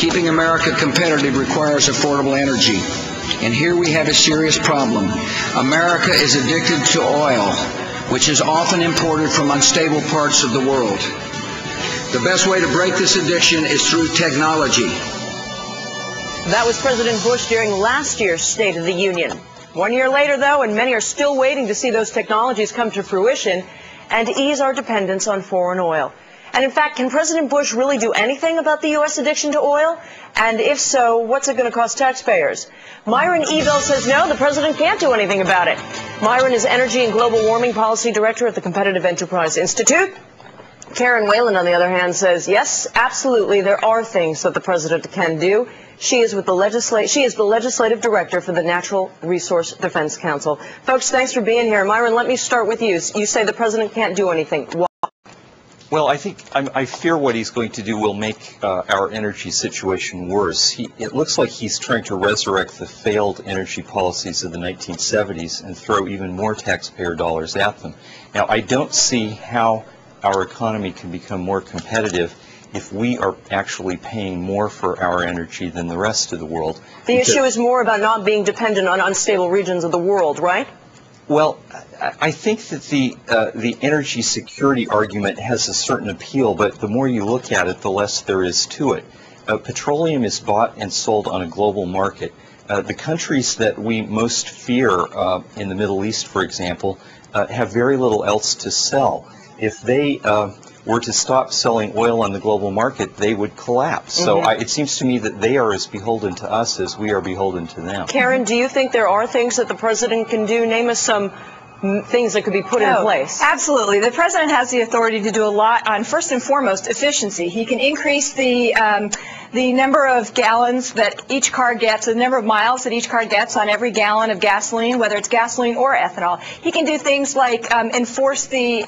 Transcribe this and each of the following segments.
Keeping America competitive requires affordable energy. And here we have a serious problem. America is addicted to oil, which is often imported from unstable parts of the world. The best way to break this addiction is through technology. That was President Bush during last year's State of the Union. 1 year later, though, and many are still waiting to see those technologies come to fruition and ease our dependence on foreign oil. And in fact, can President Bush really do anything about the U.S. addiction to oil? And if so, what's it going to cost taxpayers? Myron Ebell says no, the president can't do anything about it. Myron is Energy and Global Warming Policy Director at the Competitive Enterprise Institute. Karen Whalen, on the other hand, says yes, absolutely, there are things that the president can do. She is the legislative director for the Natural Resource Defense Council. Folks, thanks for being here. Myron, let me start with you. You say the president can't do anything. Why? Well, I fear what he's going to do will make our energy situation worse. It looks like he's trying to resurrect the failed energy policies of the 1970s and throw even more taxpayer dollars at them. Now, I don't see how our economy can become more competitive if we are actually paying more for our energy than the rest of the world. The issue is more about not being dependent on unstable regions of the world, right? Well, I think that the energy security argument has a certain appeal, but the more you look at it, the less there is to it. Petroleum is bought and sold on a global market. The countries that we most fear in the Middle East, for example, have very little else to sell. If they were to stop selling oil on the global market, they would collapse. So it seems to me that they are as beholden to us as we are beholden to them. Karen, do you think there are things that the president can do? Name us some things that could be put in place. Absolutely. The president has the authority to do a lot on, first and foremost, efficiency. He can increase the number of gallons that each car gets, the number of miles that each car gets on every gallon of gasoline, whether it's gasoline or ethanol. He can do things like enforce the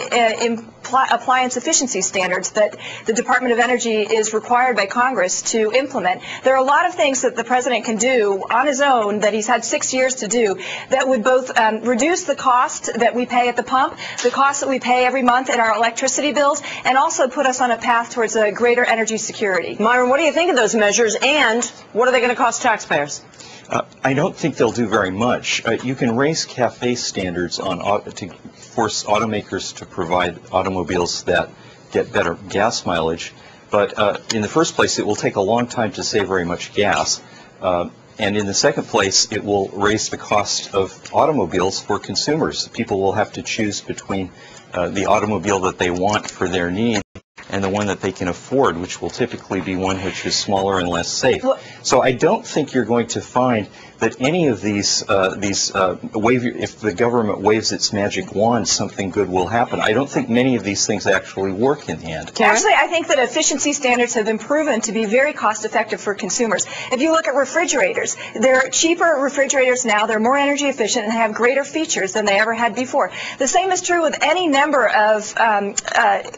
appliance efficiency standards that the Department of Energy is required by Congress to implement. There are a lot of things that the president can do on his own that he's had 6 years to do that would both reduce the cost that we pay at the pump, the cost that we pay every month in our electricity bills, and also put us on a path towards a greater energy security. Myron, what do you think of those measures, and what are they going to cost taxpayers? I don't think they'll do very much. You can raise CAFE standards to force automakers to provide automobiles that get better gas mileage, but in the first place, it will take a long time to save very much gas. And in the second place, it will raise the cost of automobiles for consumers. People will have to choose between the automobile that they want for their needs and the one that they can afford, which will typically be one which is smaller and less safe. So I don't think you're going to find that any of these, if the government waves its magic wand, something good will happen. I don't think many of these things actually work in the end. Actually, I think that efficiency standards have been proven to be very cost-effective for consumers. If you look at refrigerators, they're cheaper refrigerators now, they're more energy efficient, and have greater features than they ever had before. The same is true with any number of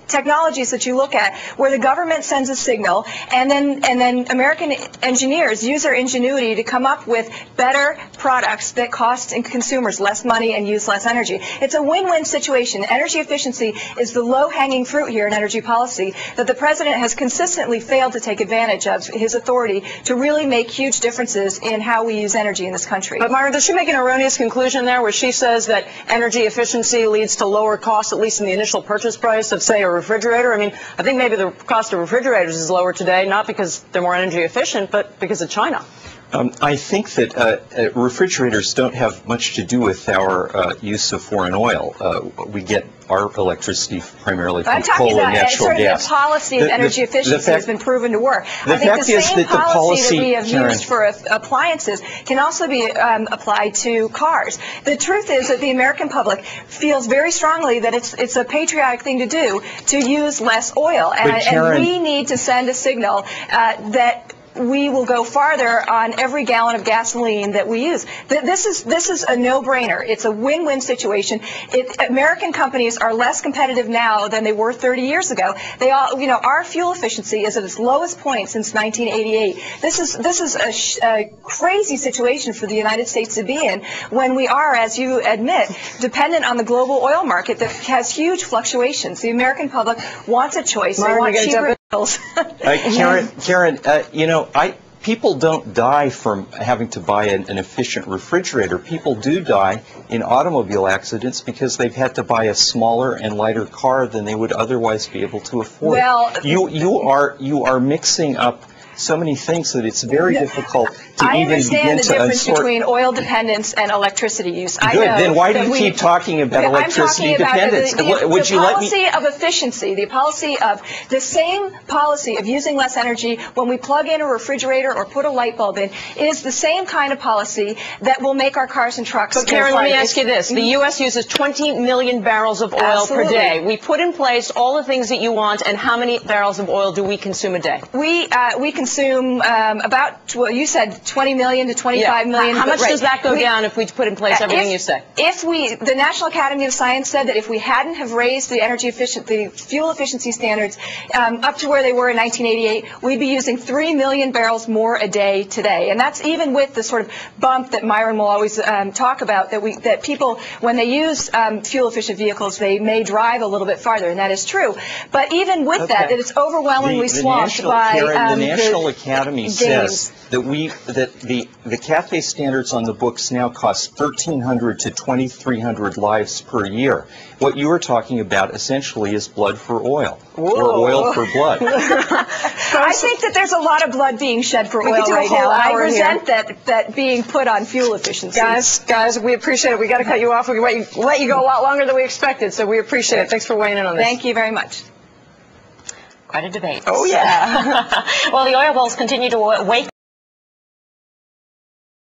technologies that you look at where the government sends a signal, and then American engineers use their ingenuity to come up with better products that cost consumers less money and use less energy. It's a win-win situation. Energy efficiency is the low-hanging fruit here in energy policy that the president has consistently failed to take advantage of his authority to really make huge differences in how we use energy in this country. But Myron, does she make an erroneous conclusion there where she says that energy efficiency leads to lower costs, at least in the initial purchase price of, say, a refrigerator? I mean, I think maybe the cost of refrigerators is lower today, not because they're more energy efficient, but because of China. I think that refrigerators don't have much to do with our use of foreign oil. We get our electricity primarily from coal and natural gas. The policy of energy efficiency has been proven to work. I think the same policy that we have used for appliances can also be applied to cars. The truth is that the American public feels very strongly that it's a patriotic thing to do to use less oil, and we need to send a signal that we will go farther on every gallon of gasoline that we use. This is a no-brainer. It's a win-win situation. American companies are less competitive now than they were 30 years ago. They all, our fuel efficiency is at its lowest point since 1988. This is a crazy situation for the United States to be in when we are, as you admit, dependent on the global oil market that has huge fluctuations. The American public wants a choice. They want cheaper Karen, you know, people don't die from having to buy an efficient refrigerator. People do die in automobile accidents because they've had to buy a smaller and lighter car than they would otherwise be able to afford. Well, you are mixing up so many things that it's very difficult to even begin to unsort. I understand the difference between oil dependence and electricity use. Good. Then why do you keep talking about electricity dependence? Would you let me? The policy of efficiency, the policy of the same policy of using less energy when we plug in a refrigerator or put a light bulb in is the same kind of policy that will make our cars and trucks. But Karen, let me ask you this. The U.S. uses 20 million barrels of oil per day. We put in place all the things that you want, and how many barrels of oil do we consume a day? We consume about, well, you said 20 million to 25 million. How much does that go down if we put in place everything you say? The National Academy of Science said that if we hadn't have raised the fuel efficiency standards up to where they were in 1988, we'd be using 3 million barrels more a day today. And that's even with the sort of bump that Myron will always talk about, that people, when they use fuel efficient vehicles, they may drive a little bit farther, and that is true. But even with that it's overwhelmingly swamped by the National Academy says that the CAFE standards on the books now cost 1,300 to 2,300 lives per year. What you are talking about essentially is blood for oil, or oil for blood. I think that there's a lot of blood being shed for oil right now. I resent that being put on fuel efficiency. Guys, we appreciate it. We got to cut you off. We let you go a lot longer than we expected, so we appreciate it. Thanks for weighing in on this. Thank you very much. Quite a debate. Oh, yeah. Well, the oil bulls continue to wake